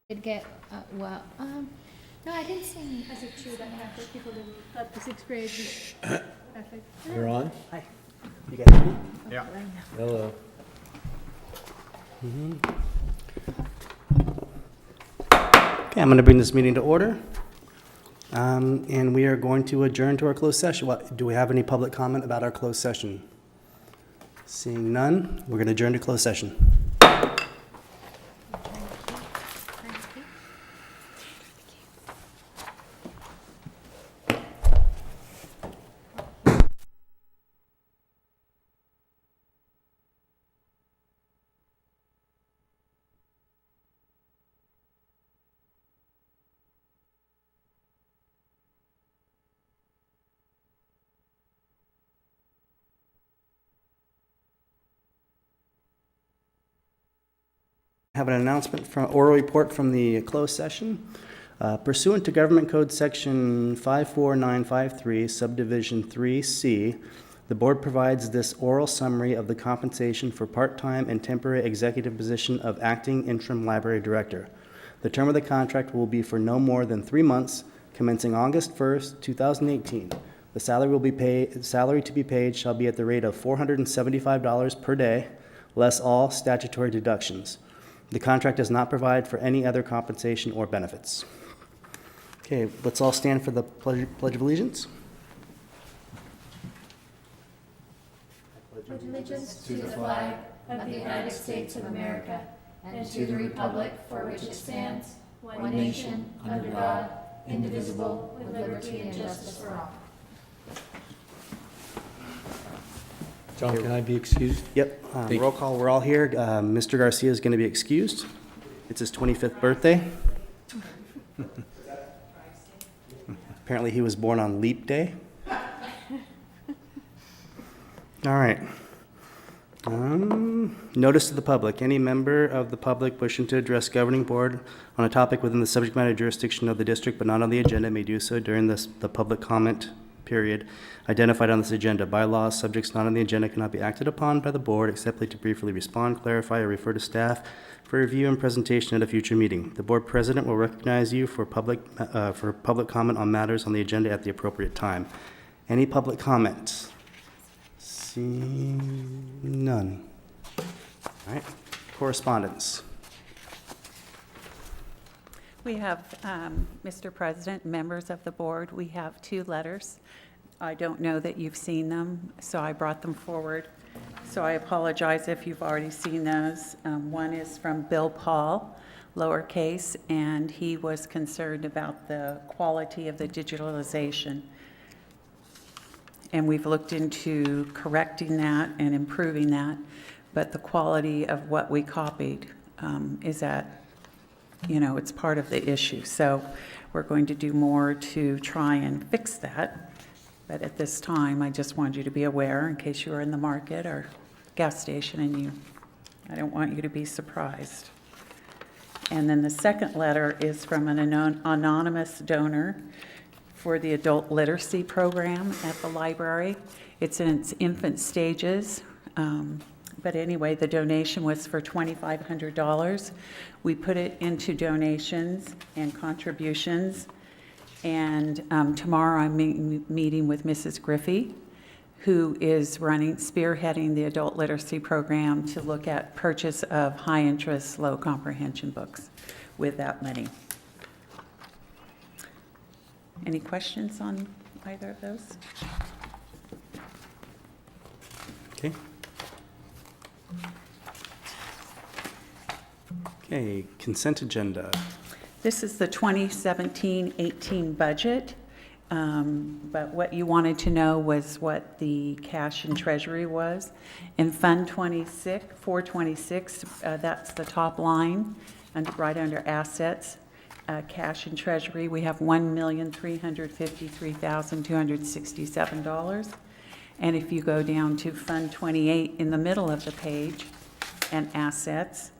Did get, well, no, I didn't see any. I said true, that Catholic people didn't, thought the sixth grade was Catholic. You're on? Hi. You guys ready? Yeah. Hello. Okay, I'm going to bring this meeting to order. And we are going to adjourn to our closed session. Do we have any public comment about our closed session? Seeing none, we're going to adjourn to closed session. Have an announcement from oral report from the closed session. Pursuant to Government Code Section 54953, Subdivision 3C, the board provides this oral summary of the compensation for part-time and temporary executive position of acting interim library director. The term of the contract will be for no more than 3 months, commencing August 1st, 2018. The salary to be paid shall be at the rate of $475 per day, less all statutory deductions. The contract does not provide for any other compensation or benefits. Okay, let's all stand for the Pledge of Allegiance. Pledge allegiance to the flag of the United States of America and to the republic for which it stands, one nation, under God, indivisible, with liberty and justice for all. John, can I be excused? Yep, you. roll call, we're all here. Mr. Garcia is going to be excused. It's his 25th birthday. Apparently he was born on leap day. All right. Notice to the public. Any member of the public wishing to address governing board on a topic within the subject matter jurisdiction of the district but not on the agenda may do so during the public comment period identified on this agenda. Bylaws, subjects not on the agenda cannot be acted upon by the board except to briefly respond, clarify, or refer to staff for review and presentation at a future meeting. The board president will recognize you for public comment on matters on the agenda at the appropriate time. Any public comments? Seeing none. All right, correspondence. We have, Mr. President, members of the board, we have 2 letters. I don't know that you've seen them, so I brought them forward. So I apologize if you've already seen those. One is from Bill Paul, lowercase, and he was concerned about the quality of the digitalization. And we've looked into correcting that and improving that, but the quality of what we copied is at, it's part of the issue. So we're going to do more to try and fix that. But at this time, I just wanted you to be aware in case you were in the market or gas station and I don't want you to be surprised. And then the second letter is from an anonymous donor for the adult literacy program at the library. It's in its infant stages. But anyway, the donation was for $2,500. We put it into donations and contributions. And tomorrow I'm meeting with Mrs. Griffey, who is spearheading the adult literacy program to look at purchase of high interest, low comprehension books with that money. Any questions on either of those? Okay. Okay, consent agenda. This is the 2017-18 budget, but what you wanted to know was what the cash and treasury was. In Fund 426, that's the top line, right under assets, cash and treasury, we have $1,353,267. And if you go down to Fund 28 in the middle of the page, and assets,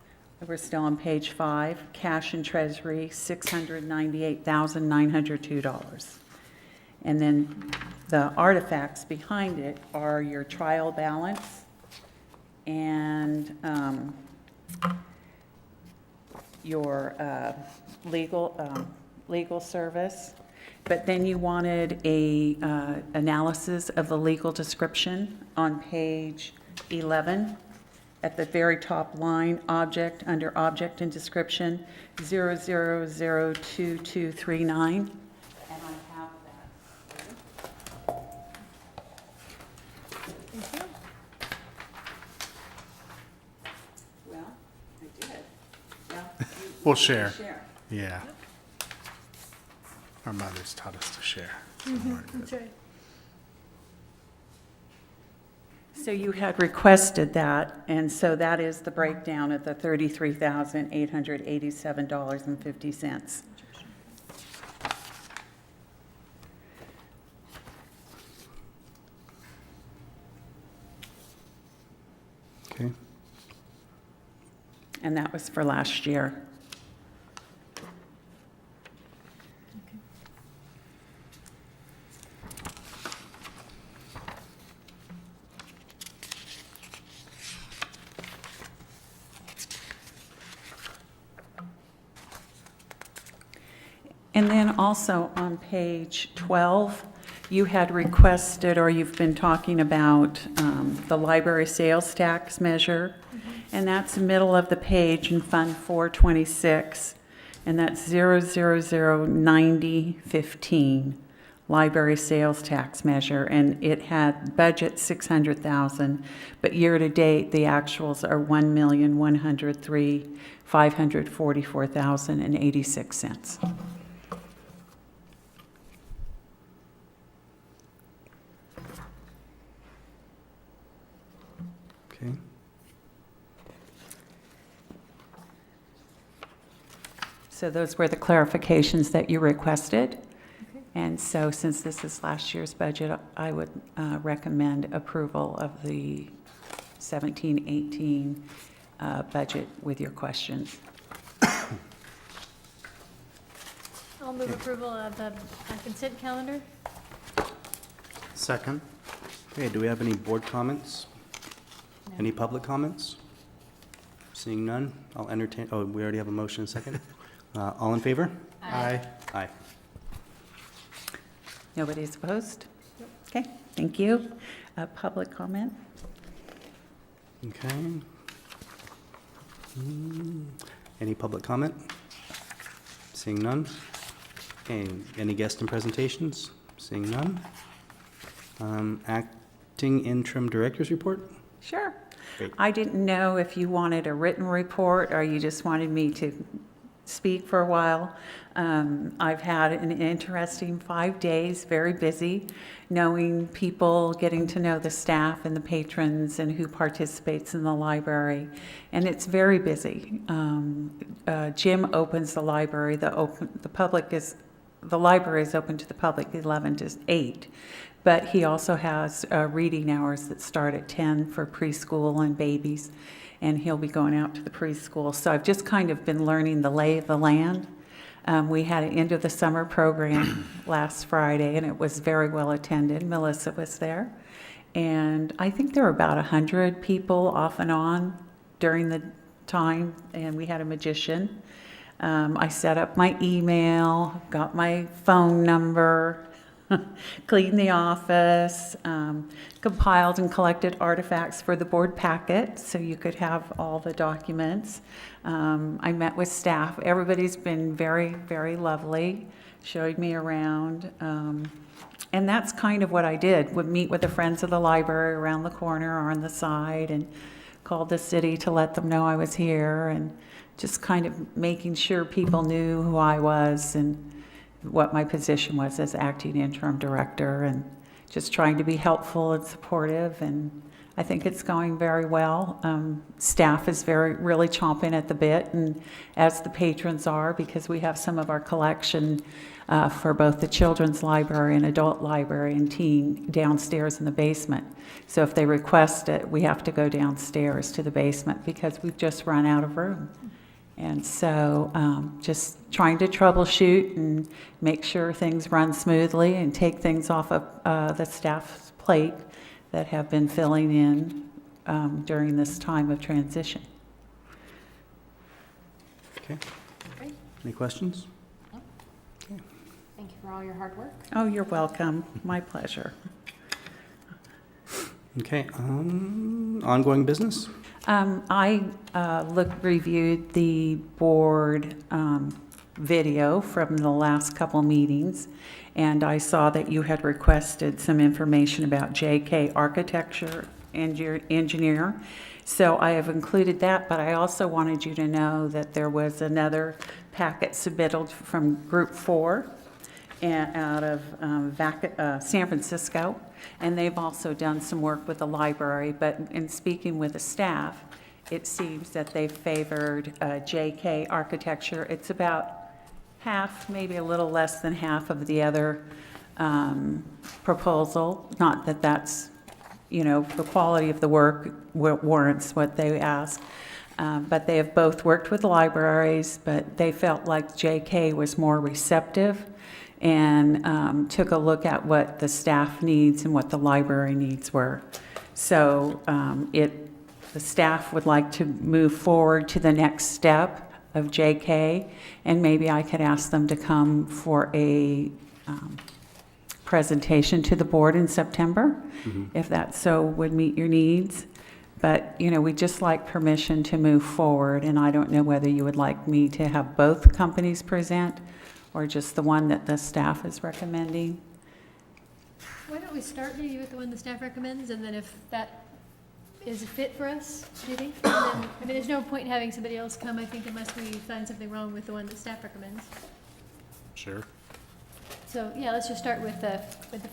we're still on page 5, cash and treasury, $698,902. And then the artifacts behind it are your trial balance and your legal service, but then you wanted a analysis of the legal description on page 11. At the very top line, object, under object and description, 00002239. And I have that. Thank you. Well, I did. Yeah. We'll share. Share. Yeah. Our mothers taught us to share. That's right. So you had requested that, and so that is the breakdown of the $33,887.50. Okay. And that was for last year. And then also on page 12, you had requested, or you've been talking about the library sales tax measure, and that's middle of the page in Fund 426, and that's 0009015, library sales tax measure, and it had budget 600,000, but year-to-date, the actuals are 1,103,544,086. Okay. So those were the clarifications that you requested. And so since this is last year's budget, I would recommend approval of the 17-18 budget with your questions. I'll move approval of the consent calendar. Second. Okay, do we have any board comments? Any public comments? Seeing none, I'll entertain, oh, we already have a motion and second. All in favor? Aye. Aye. Nobody's opposed? Okay, thank you. Public comment? Okay. Any public comment? Seeing none. Okay, any guest and presentations? Seeing none. Acting interim director's report? Sure. Great. I didn't know if you wanted a written report or you just wanted me to speak for a while. I've had an interesting 5 days, very busy, knowing people, getting to know the staff and the patrons and who participates in the library, and it's very busy. Jim opens the library. The library is open to the public 11 to 8. But he also has reading hours that start at 10 for preschool and babies, and he'll be going out to the preschool. So I've just kind of been learning the lay of the land. We had an end of the summer program last Friday, and it was very well attended. Melissa was there. And I think there were about 100 people off and on during the time, and we had a magician. I set up my email, got my phone number, cleaned the office, compiled and collected artifacts for the board packet so you could have all the documents. I met with staff. Everybody's been very, very lovely, showed me around. And that's kind of what I did, would meet with the friends of the library around the corner or on the side, and called the city to let them know I was here, and just kind of making sure people knew who I was and what my position was as acting interim director, and just trying to be helpful and supportive, and I think it's going very well. Staff is really chomping at the bit, and as the patrons are, because we have some of our collection for both the children's library and adult library and teen downstairs in the basement. So if they request it, we have to go downstairs to the basement because we've just run out of room. And so just trying to troubleshoot and make sure things run smoothly and take things off of the staff's plate that have been filling in during this time of transition. Okay. Any questions? Thank you for all your hard work. Oh, you're welcome. My pleasure. Okay, ongoing business? I reviewed the board video from the last couple meetings, and I saw that you had requested some information about JK Architecture Engineer. So I have included that, but I also wanted you to know that there was another packet submitted from Group 4 out of San Francisco, and they've also done some work with the library, but in speaking with the staff, it seems that they favored JK Architecture. It's about half, maybe a little less than half of the other proposal. Not that that's, the quality of the work warrants what they ask. But they have both worked with libraries, but they felt like JK was more receptive and took a look at what the staff needs and what the library needs were. So the staff would like to move forward to the next step of JK, and maybe I could ask them to come for a presentation to the board in September, if that so would meet your needs. But, we'd just like permission to move forward, and I don't know whether you would like me to have both companies present or just the one that the staff is recommending. Why don't we start maybe with the one the staff recommends, and then if that is a fit for us, do you think? And then, there's no point in having somebody else come, I think, unless we find something wrong with the one that staff recommends. Sure. So, yeah, let's just start with the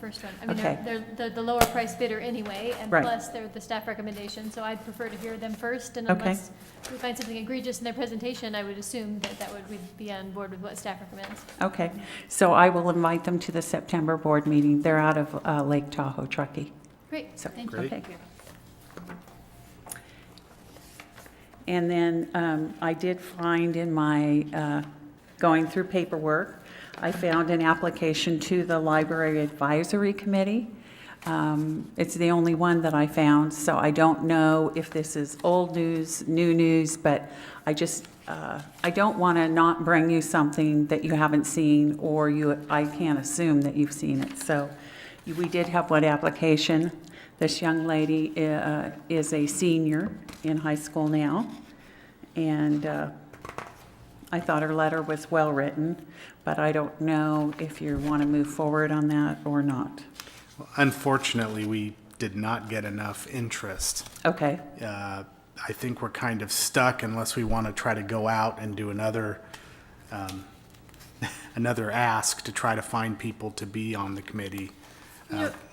first one. Okay. They're the lower price bidder anyway, and Right. plus they're the staff recommendation, so I'd prefer to hear them first, and Okay. unless we find something egregious in their presentation, I would assume that we'd be on board with what staff recommends. Okay, so I will invite them to the September board meeting. They're out of Lake Tahoe, Truckee. Great, So, thank you. Great. okay. And then I did find in my, going through paperwork, I found an application to the Library Advisory Committee. It's the only one that I found, so I don't know if this is old news, new news, but I just, I don't want to not bring you something that you haven't seen, or I can't assume that you've seen it. So we did have one application. This young lady is a senior in high school now, and I thought her letter was well-written, but I don't know if you want to move forward on that or not. Unfortunately, we did not get enough interest. Okay, I think we're kind of stuck unless we want to try to go out and do another ask to try to find people to be on the committee.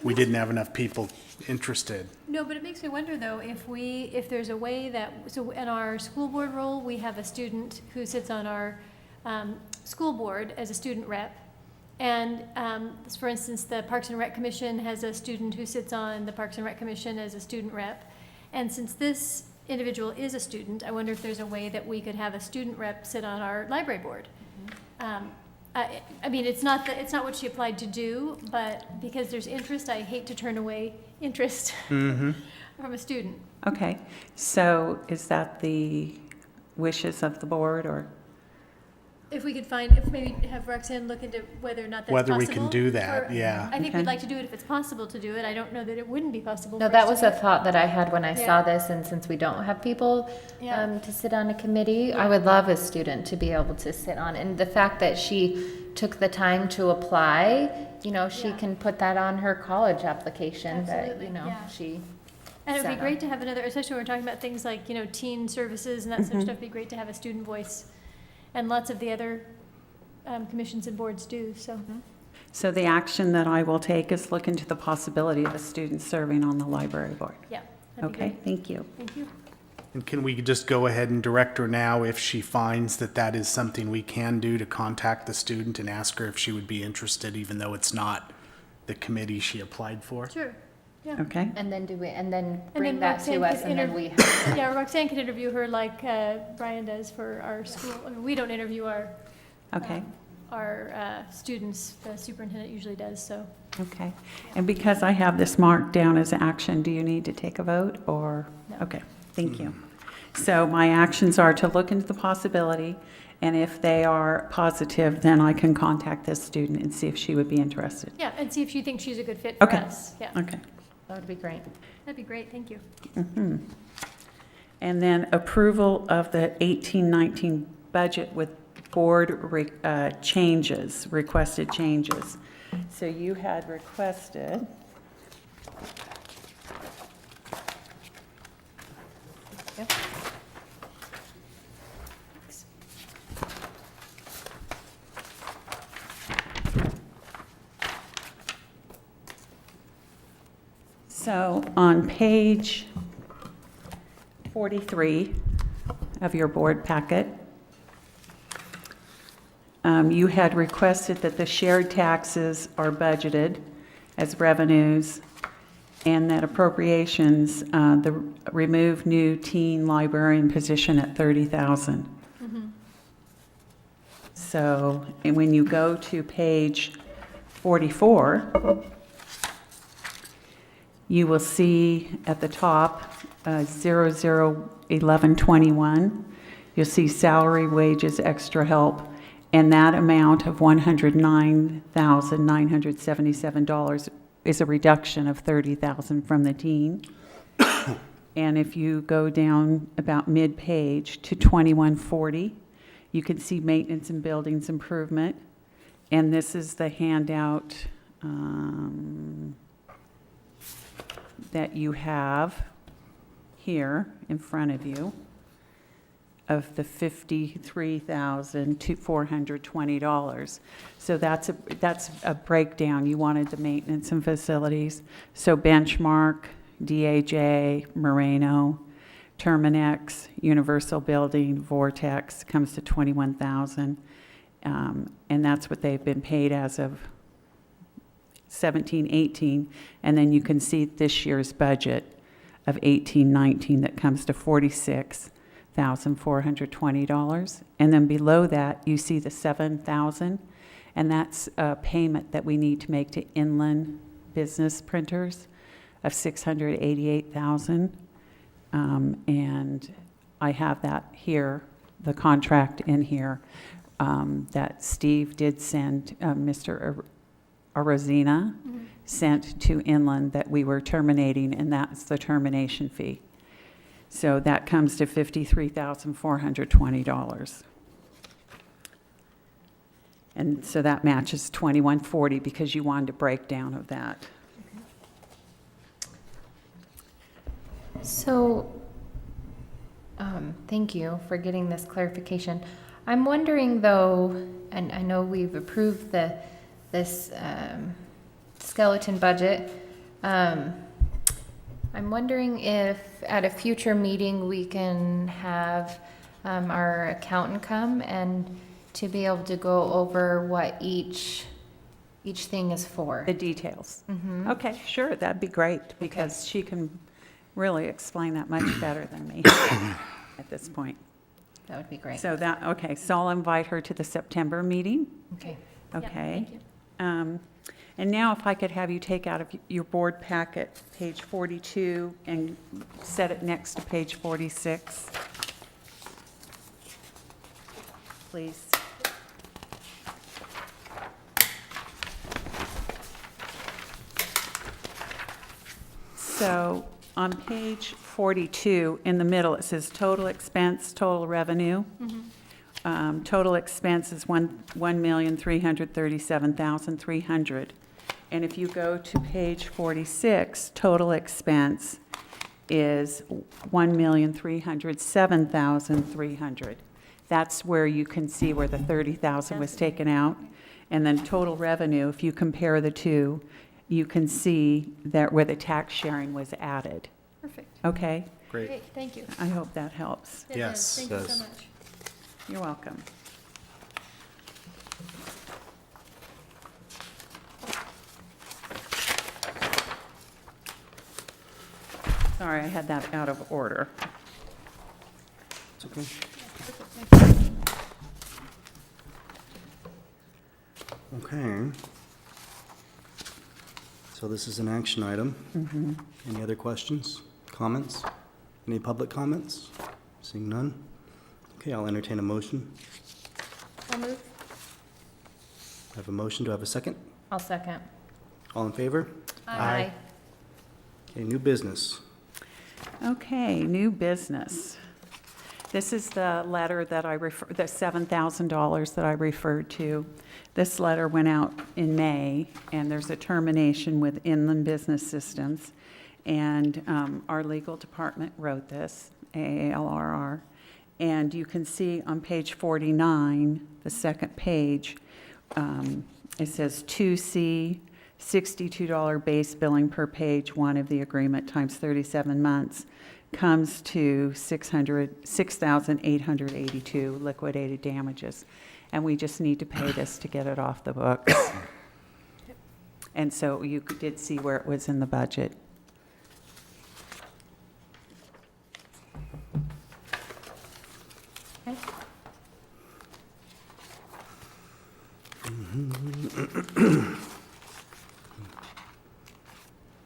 We didn't have enough people interested. No, but it makes me wonder, though, if there's a way that, so in our school board role, we have a student who sits on our school board as a student rep. And for instance, the Parks and Rec Commission has a student who sits on the Parks and Rec Commission as a student rep. And since this individual is a student, I wonder if there's a way that we could have a student rep sit on our library board. I mean, it's not what she applied to do, but because there's interest, I hate to turn away interest from a student. okay. So is that the wishes of the board, or? If we could if maybe have Roxanne look into whether or not that's Whether we possible can do that, for- yeah. I think Okay. we'd like to do it if it's possible to do it. I don't know that it wouldn't be possible. No, for that us was to a do it. thought that I had when I Yeah. saw this, and since we don't have people Yeah. to sit on a committee, I would love a student to be able to sit on. And the fact that she took the time to apply, she Yeah. can put that on her college application that, Absolutely, yeah. she. And it'd be sat great on. to have another, especially when we're talking about things like, teen services and that sort of stuff, it'd be great to have a student voice. And lots of the other commissions and boards do, so. So the action that I will take is look into the possibility of a student serving on the library board. Yeah, that'd be Okay, great. thank you. Thank you. And can we just go ahead and direct her now if she finds that that is something we can do, to contact the student and ask her if she would be interested, even though it's not the committee she applied for? Sure, yeah. Okay, And then And bring then that Roxanne to us, could and then inter- we. Yeah, Roxanne can interview her like Brian does for our school. I mean, we don't interview okay, our students, the superintendent usually does, so. okay. And because I have this marked down as action, do you need to take a vote, or? No. Okay, thank you. So my actions are to look into the possibility And if they are positive, then I can contact this student and see if she would be interested. Yeah, and see if you think she's a good fit for Okay. us. Yeah, Okay. That would be great. that'd be great, thank you. And then approval of the 18-19 budget with board changes, requested changes. So you had requested, Yep. so on page 43 of your board packet, you had requested that the shared taxes are budgeted as revenues and that appropriations, remove new teen librarian position at $30,000. So, and when you go to page 44, you will see at the top, 001121, you'll see salary, wages, extra help, and that amount of $109,977 is a reduction of $30,000 from the teen. And if you go down about mid-page to 2140, you can see maintenance and buildings improvement. And this is the handout that you have here in front of you of the $53,420. So that's a breakdown. You wanted the maintenance and facilities. So Benchmark, DAJ, Moreno, Terminex, Universal Building, Vortex comes to $21,000. And that's what they've been paid as of 17-18. And then you can see this year's budget of 18-19 that comes to $46,420. And then below that, you see the $7,000, and that's a payment that we need to make to Inland Business Printers of $688,000. And I have that here, the contract in here, that Steve did send, Mr. Arozina sent to Inland that we were terminating, and that's the termination fee. So that comes to $53,420. And so that matches 2140 because you wanted a breakdown of that. So, thank you for getting this clarification. I'm wondering though, and I know we've approved this skeleton budget. I'm wondering if at a future meeting we can have our accountant come and to be able to go over what each thing is for. The details. Mhm. Okay, sure, that'd be great because she can really explain that much better than me at this point. That would be great. So okay, so I'll invite her to the September meeting. Okay. Yeah, Okay. thank you. And now if I could have you take out of your board packet, page 42, and set it next to page 46. Please. So on page 42, in the middle, it says total expense, total revenue. Total expense is $1,337,300. And if you go to page 46, total expense is $1,307,300. That's where you can see where the $30,000 was taken out. And then total revenue, if you compare the two, you can see that where the tax sharing was added. Perfect. Okay? Great. Thank you. I hope that helps. It Yes, does. Thank you does. so much. You're welcome. Sorry, I had that out of order. It's okay. Okay. So this is an action item. Any other questions, comments? Any public comments? Seeing none? Okay, I'll entertain a motion. I'll move. I have a motion. Do I have a second? I'll second. All in favor? Aye. Okay, new business. Okay, new business. This is the letter that I refer, the $7,000 that I referred to. This letter went out in May, and there's a termination with Inland Business Systems. And our legal department wrote this, AALRR. And you can see on page 49, the second page, it says 2C, $62 base billing per page one of the agreement times 37 months comes to $6,882 liquidated damages. And we just need to pay this to get it off the books. And so you did see where it was in the budget. Okay.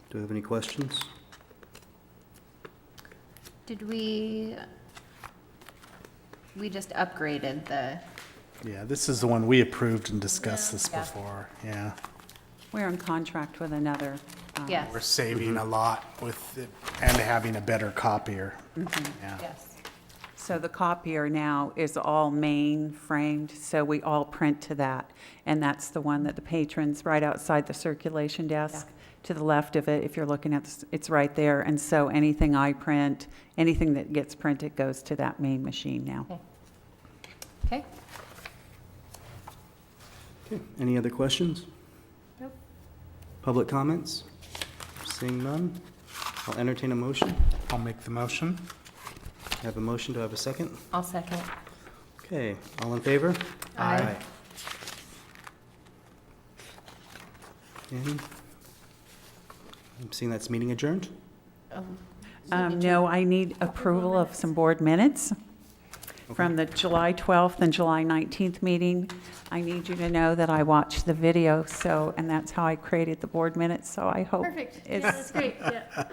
Do you have any questions? Did we just upgraded the, Yeah, this is the one we approved and discussed this Yeah. before, yeah. We're in contract with another. yes. We're saving a lot with it and having a better copier. Yeah. Yes. So the copier now is all mainframed, so we all print to that. And that's the one that the patrons, right outside the circulation desk, to the left of it, if you're looking at this, it's right there. And so anything I print, anything that gets printed goes to that main machine now. Okay. Okay, any other questions? Nope. Public comments? Seeing none, I'll entertain a motion. I'll make the motion. I have a motion. Do I have a second? I'll second. Okay, all in favor? Aye. And I'm seeing that's meeting adjourned. No, I need approval of some board minutes from the July 12th and July 19th meeting. I need you to know that I watched the video, so, and that's how I created the board minutes, so I hope Perfect. Yeah, it's, that's great. Yeah.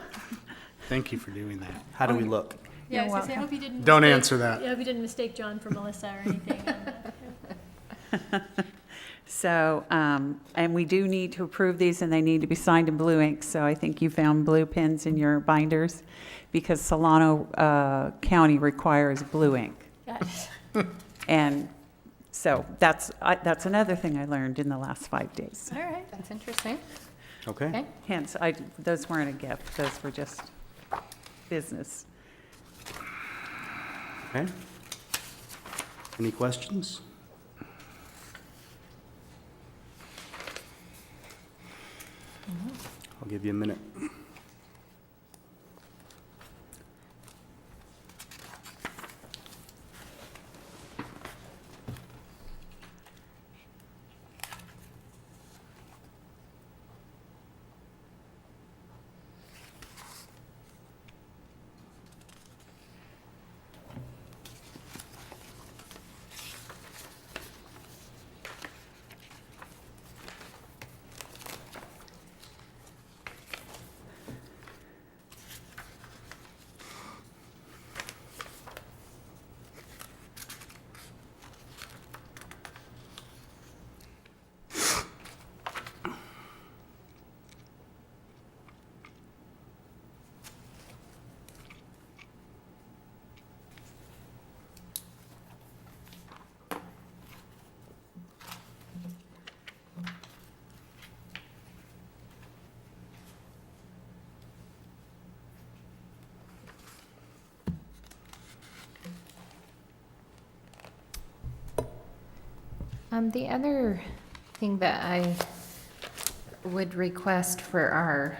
Thank you for doing that. How do we look? Yeah, I was You're gonna say, I hope you didn't. Don't mistake- answer that. Yeah, I hope you didn't mistake John for Melissa or anything. so, and we do need to approve these, and they need to be signed in blue ink, so I think you found blue pens in your binders, because Solano County requires blue ink. Got it. And so that's another thing I learned in the last 5 days. All right. That's interesting. Okay. Okay. Hence, those weren't a gift, those were just business. Okay. Any questions? I'll give you a minute. The other thing that I would request for our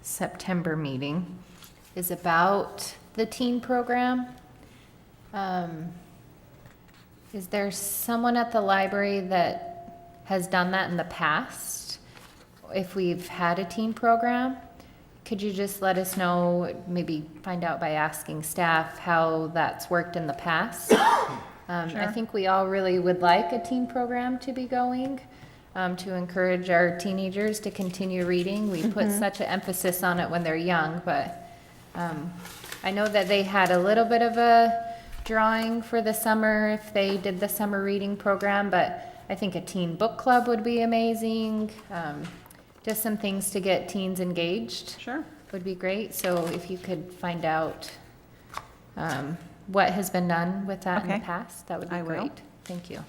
September meeting is about the teen program. Is there someone at the library that has done that in the past? If we've had a teen program, could you just let us know, maybe find out by asking staff how that's worked in the past? I Sure. think we all really would like a teen program to be going, to encourage our teenagers to continue reading. We put such an emphasis on it when they're young, but I know that they had a little bit of a drawing for the summer if they did the summer reading program, but I think a teen book club would be amazing. Just some things to get teens engaged Sure. would be great. So if you could find out what has been done with that in the Okay. past, that would be I will. great. Thank you.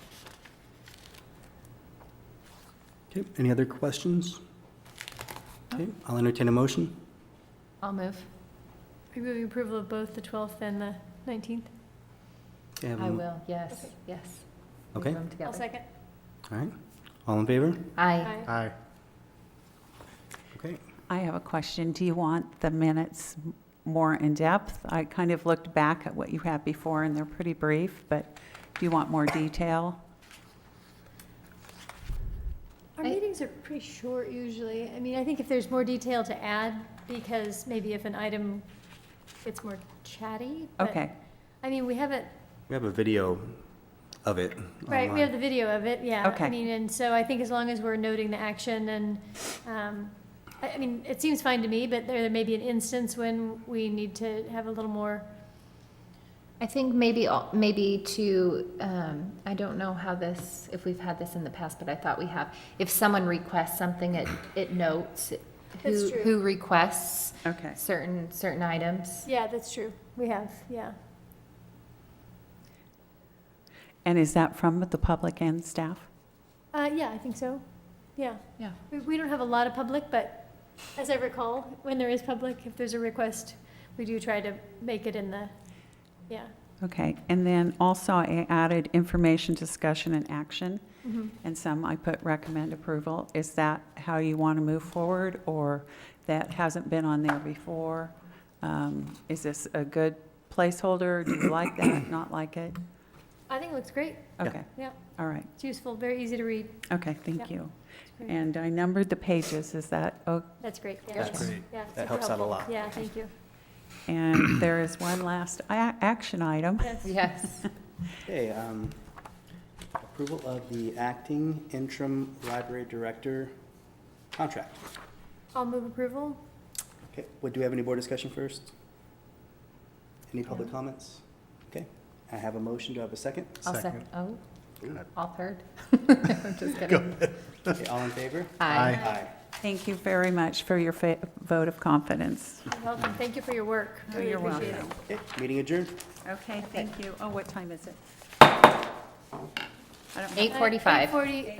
Okay, any other questions? Okay, I'll entertain a motion. I'll move. Are you moving approval of both the 12th and the 19th? Okay, have a I m- will, yes, Okay. yes. Okay. Move them I'll together. second. All right, all in favor? Aye. Aye. Okay. I have a question. Do you want the minutes more in depth? I kind of looked back at what you had before, and they're pretty brief, but do you want more detail? Our I- meetings are pretty short usually. I mean, I think if there's more detail to add, because maybe if an item gets more chatty. but, Okay, I mean, we haven't, We have a video of it. right, we online. have the video of it, yeah. Okay. I mean, and so I think as long as we're noting the action and, I mean, it seems fine to me, but there may be an instance when we need to have a little more, I think maybe to, I don't know how this, if we've had this in the past, but I thought we have. If someone requests something, it notes That's who, true. who requests okay. certain items. yeah, that's true. We have, yeah. And is that from the public and staff? Yeah, I think so. Yeah. Yeah. We don't have a lot of public, but as I recall, when there is public, if there's a request, we do try to make it in the, yeah. Okay, and then also I added information, discussion, and action, Mhm. and some I put recommend approval. Is that how you want to move forward, or that hasn't been on there before? Is this a good placeholder? Do you like that, not like it? I think it looks great. Okay, Yeah, all right, it's useful, very easy to read. okay, thank Yep. you. It's great. And I numbered the pages, is that, oh, That's great. Yeah, That's great. Yeah, That super helps out a helpful. lot. Yeah, thank you. and there is one last action item. Yes. Yes. Okay, approval of the acting interim library director contract. I'll move approval. Okay, do we have any board discussion first? Any public comments? Okay, I have a motion, do I have a second? I'll Second. second. Oh, ahead. all third. I'm just kidding. Okay, all in favor? Aye. Aye. Thank you very much for your vote of confidence. You're welcome. Thank you for your work. Oh, Really you're appreciate it. welcome. Okay, meeting adjourned. Okay, thank you. Oh, what time is it? I don't have- 8:45. 8:40.